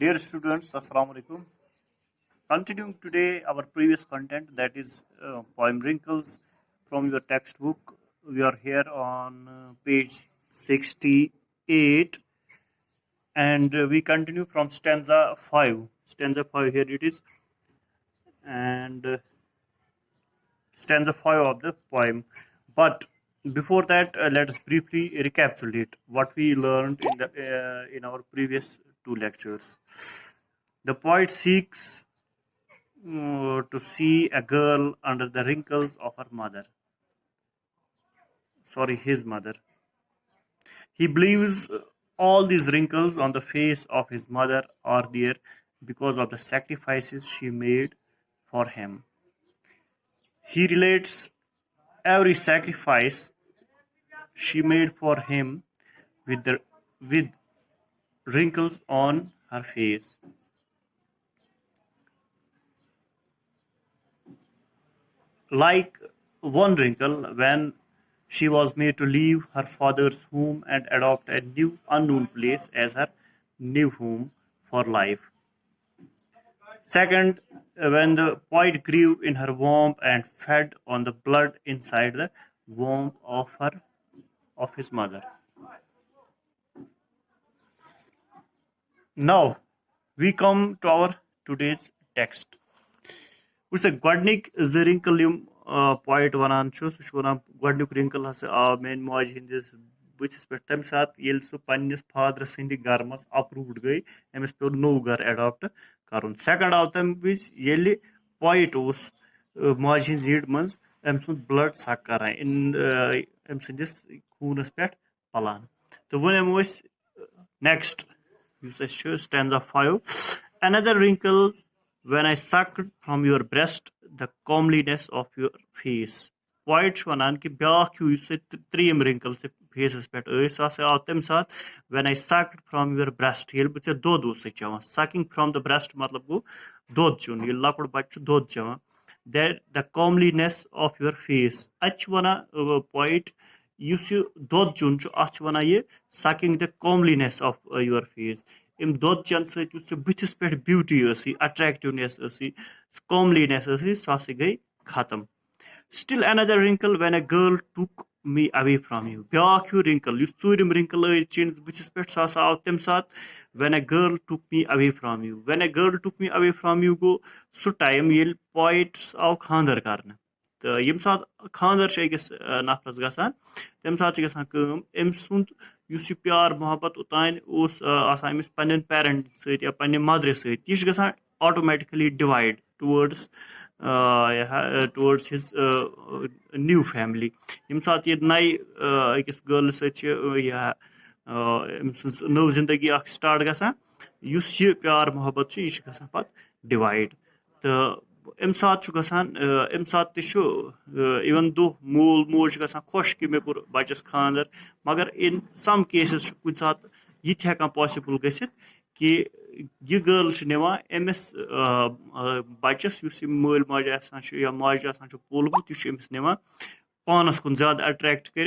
Dear students, Assalamu alaikum. Continuing today our previous content, that is poem Wrinkles from your textbook. We are here on page 68 and we continue from stanza 5. Stanza 5, here it is, and stanza 5 of the poem. But before that, let us briefly recapitulate what we learned in our previous two lectures. The poet seeks to see a girl under the wrinkles of his mother. He believes all these wrinkles on the face of his mother are there because of the sacrifices she made for him. He relates every sacrifice she made for him with wrinkles on her face. Like one wrinkle when she was made to leave her father's home and adopt a new unknown place as her new home for life. Second, when the poet grew in her womb and fed on the blood inside the womb of his mother. Now we come to our today's text. It's a Godnik Zerinkalium poet vanan chu sushwana Godnik wrinkle has a main moj hindis buthis pe tam sat yel su pannis father sindi garmas approved gay emis pe no gar adopt karun. Second of them which yeli poet was moj hin zid mans emsund blood suck karan in emsindis khunas pet palan. So when was next you say stanza 5. Another wrinkle when I sucked from your breast the comeliness of your face. Poet vanan ki byak yus trim wrinkles faces pet tem sat when I sucked from your breast yel bche dod us chavan. Sucking from the breast matlab go dod chun yel lakud bach dod chavan. That the comeliness of your face. Ach vana poet yus dod chun chu ach vana ye sucking the comeliness of your face. In dod chan sait yus buthis pet beauty asi, attractiveness asi, comeliness asi sasi gai khatam. Still another wrinkle when a girl took me away from you. Byak wrinkle yus tsurim wrinkle chin buthis pet sasa aw tem sat when a girl took me away from you. When a girl took me away from you go so time yel poets aw khandar karna. तो यम सात खानदर अकिस नफरस गसान तम सात गसान कम अम सुंद use प्यार मोहब्बत उतान Amish पन्न parent सत या पन्न mother सत यह गसान automatically divide towards his new family यम सात ये नई अकिस गर्ल सत नव जिंदगी अख स्टार्ट गसान युस यह प्यार मोहब्बत यह गसान पत डिवाइड तो अम सात अम सात इवन दो मूल मोज गसान खुश कि मे कोर बचस खानदर मगर इन सम केसेस कुछ सात यह हेकान पॉसिबल गसित कि यह गर्ल निवान अमिस बचस युस मल माज या माज पोलमुत यह अमिस निवान पानस कुन ज्यादा अट्रैक्ट कर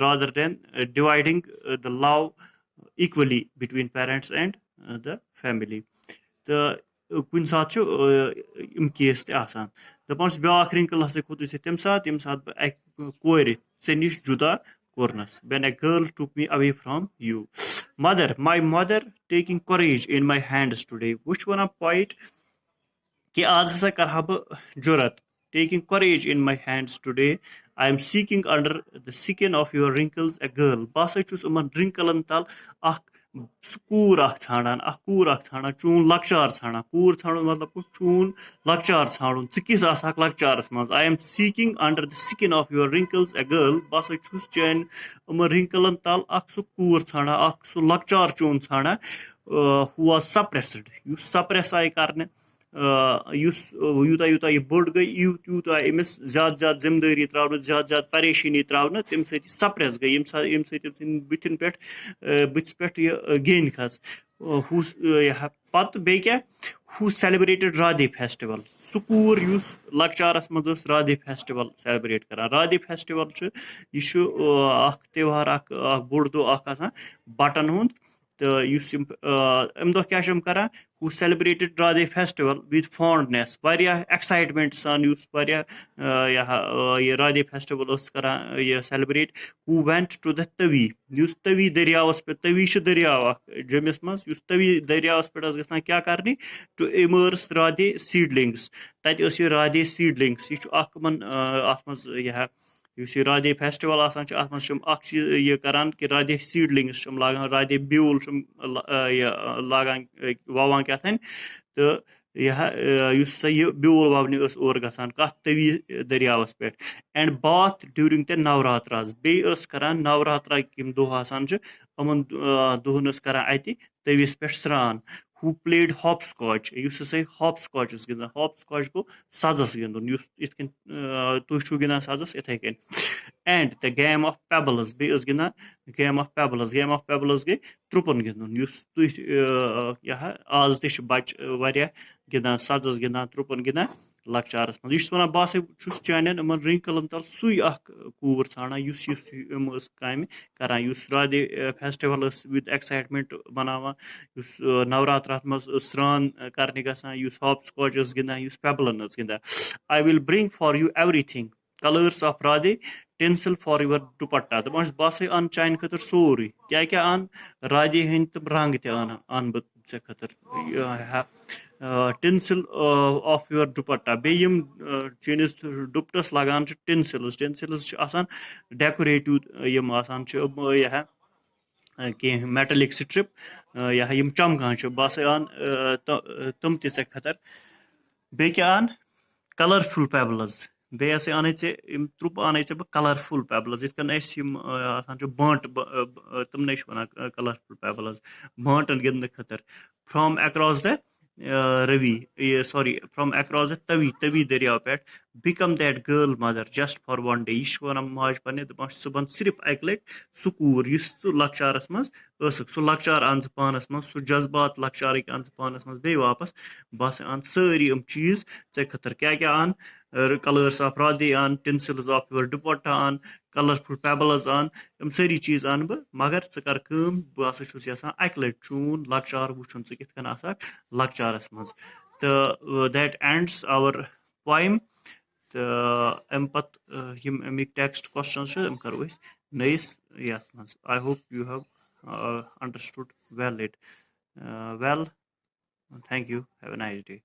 rather than dividing the love equally between parents and the family. तो कुन सात इम केस तसान दपान ब्या रिंकल हसा खोत तम सात यम सात कोर से निश जुदा कोरनस when a girl took me away from you. Mother, my mother taking courage in my hands today. Which one poet कि आज हसा करहा बह जुरत taking courage in my hands today. I am seeking under the skin of your wrinkles a girl. Basa chus uman wrinklen tal ach कूर ठाना चून लकचार ठाना कूर ठान मतलब चून लकचार ठान किस लकचारस मज I am seeking under the skin of your wrinkles a girl बस छुस चैन रिंकलन तल सह कूर ठाना सह लकचार चून ठाना हु वाज सप्रेस्ड युस सप्रेस आई करने यूता यूता यह बोड़ गई यूता अमिस ज्यादा जिम्मेदारी त्रावन ज्यादा परेशानी त्रावन तम सप्रेस गई बुथिन पे बुथस पे गेन खस पत बे क्या हु सेलिब्रेटेड राधे फेस्टिवल सह कूर युस लकचारस मज राधे फेस्टिवल सेलिब्रेट करान राधे फेस्टिवल यह त्यौहार बोड़ दो बटन हुंद तो अम दो क्या करा who celebrated Radhe festival with fondness Waria excitement सान ये Radhe festival करा ये celebrate who went to the Tavi Tawi दरियावस पे तवी दरियाव जमिस मज तवी दरियावस पे गसान क्या करने टू इमर्स Radhe seedlings तत ये Radhe seedlings यह Radhe festival ये करान कि Radhe seedlings लागान Radhe ब्यूल लागान वावान क्या तो यह ब्यूल ववने और गसान कत तवी दरियावस पे and bath during the Navratras बे करान नवरात्रा यम दो आसान अमन दोहन करान अति तविस पे स्रान who played hopscotch hopscotch गिंदान hopscotch गो सजस गिंदुन इत कन तुह गिंदान सजस इथे कन and the game of pebbles bay गिंदान game of pebbles गई त्रुपन गिंदुन तुह यह आज तह बच वारिया गिंदान सजस गिंदान त्रुपन गिंदान लकचारस मज यह वन बह चान इन रिंकलन तल सुई कूर ाना काम करान Radhe फेस्टिवल विद एक्साइटमेंट मनावान नवरात्र मज स्रान करने गसान हॉपस्कॉच गिंदान पेबलन गिंदान I will bring for you everything colours of Radhe tinsel for your dupatta तो बस अन चान खतर सोरी क्या क्या अन Radhe हंद तम रंग तन बह ऐ खतर टिंसल ऑफ योर दुपट्टा बे चीनिस दुपट्टस लगान टिंसल्स डेकोरेटिव यह कह मेटलिक स्ट्रिप यह चमकान बस अन तम ते खतर बे क्या अन कलरफुल पेबल्स बे अन त्रुप अन बह कलरफुल पेबल्स इत बंट तमन वन कलरफुल पेबल्स बंटन गिंदने खतर from across the Ravi sorry from across the Tawi दरिया पे become that girl mother just for one day यह वन माज पे सुबह सिर्फ अक लट सह कूर लकचारस मज सह लकचार अन पानस मज सह जज्बात लकचार अन पानस मज बे वापस बस अन सारी चीज ऐ खतर क्या क्या अन कलर्स ऑफ Radhe अन टिंसल्स ऑफ योर दुपट्टा अन कलरफुल पेबल्स अन सारी चीज अन बह मगर कर बह यहां अक लट चून लकचार वुन कित लकचारस मज तो दैट एंड्स आवर पोइम तो अम पत अमिक टेक्स्ट क्वेश्चन करो नयस यथ मज I hope you have understood well it well thank you have a nice day